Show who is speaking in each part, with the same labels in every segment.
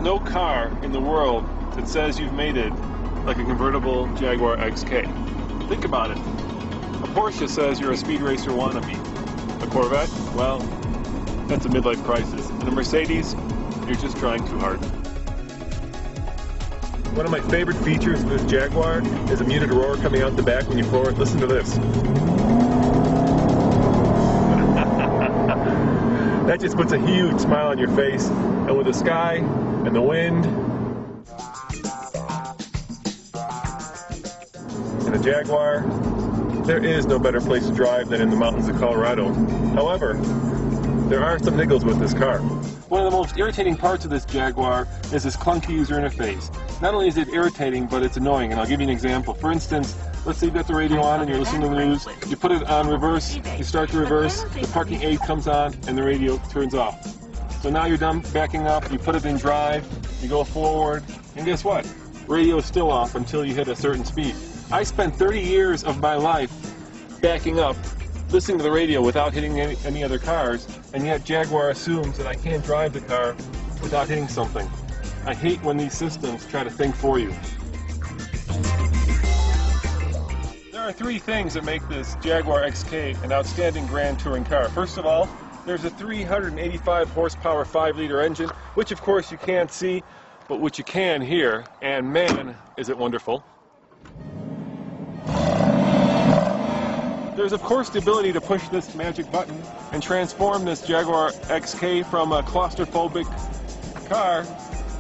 Speaker 1: no car in the world that says you've made it like a convertible Jaguar XK. Think about it. A Porsche says you're a speed racer wannabe. A Corvette? Well, that's a midlife crisis. And a Mercedes? You're just trying too hard. One of my favorite features of this Jaguar is a muted roar coming out the back when you floor it. Listen to this. That just puts a huge smile on your face. And with the sky and the wind and a Jaguar, there is no better place to drive than in the mountains of Colorado. However, there are some niggles with this car. One of the most irritating parts of this Jaguar is this clunky user interface. Not only is it irritating, but it's annoying, and I'll give you an example. For instance, let's say you've got the radio on and you're listening to the news, you put it on reverse, you start the reverse, the parking aid comes on, and the radio turns off. So now you're done backing up, you put it in drive, you go forward, and guess what? Radio is still off until you hit a certain speed. I spent 30 years of my life backing up, listening to the radio without hitting any other cars, and yet Jaguar assumes that I can't drive the car without hitting something. I hate when these systems try to think for you. There are three things that make this Jaguar XK an outstanding grand touring car. First of all, there's a 385 horsepower 5-liter engine, which of course you can't see, but which you can hear, and man, is it wonderful. There's of course the ability to push this magic button and transform this Jaguar XK from a claustrophobic car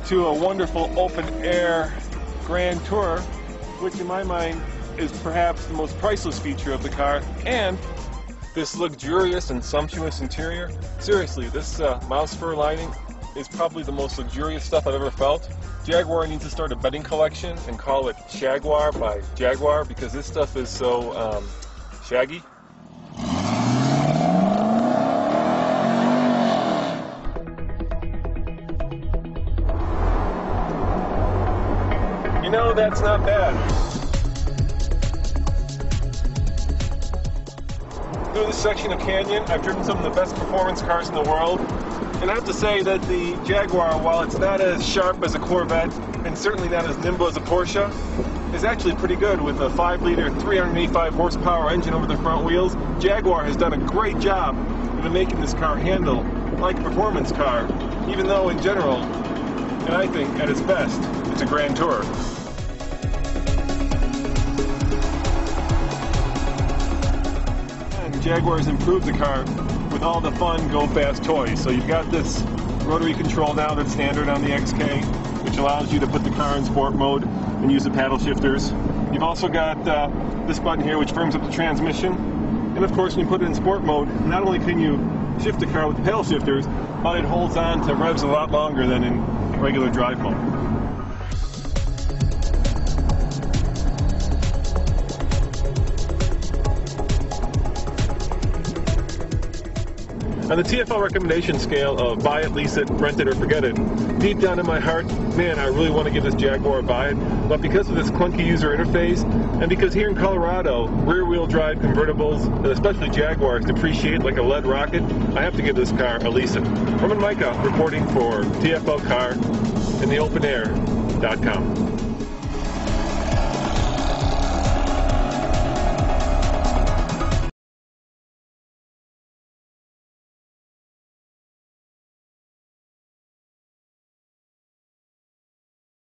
Speaker 1: to a wonderful open-air grand tour, which in my mind is perhaps the most priceless feature of the car, and this luxurious and sumptuous interior. Seriously, this mouse fur lining is probably the most luxurious stuff I've ever felt. Jaguar needs to start a bedding collection and call it Jaguar by Jaguar, because this stuff is so shaggy. You know, that's not bad. Through this section of canyon, I've driven some of the best performance cars in the world, and I have to say that the Jaguar, while it's not as sharp as a Corvette and certainly not as nimble as a Porsche, is actually pretty good with a 5-liter 385 horsepower engine over the front wheels. Jaguar has done a great job in making this car handle like a performance car, even though in general, and I think at its best, it's a grand tour. Jaguar has improved the car with all the fun go-fast toys. So you've got this rotary control now that's standard on the XK, which allows you to put the car in sport mode and use the paddle shifters. You've also got this button here which firms up the transmission. And of course, when you put it in sport mode, not only can you shift the car with the paddle shifters, but it holds on to revs a lot longer than in regular drive mode. On the TFL recommendation scale of buy it, lease it, rent it, or forget it, deep down in my heart, man, I really want to give this Jaguar a buy it, but because of this clunky user interface, and because here in Colorado, rear-wheel drive convertibles, and especially Jaguars, depreciate like a lead rocket, I have to give this car a lease it. I'm Micah, reporting for TFL Car and the OpenAir.com.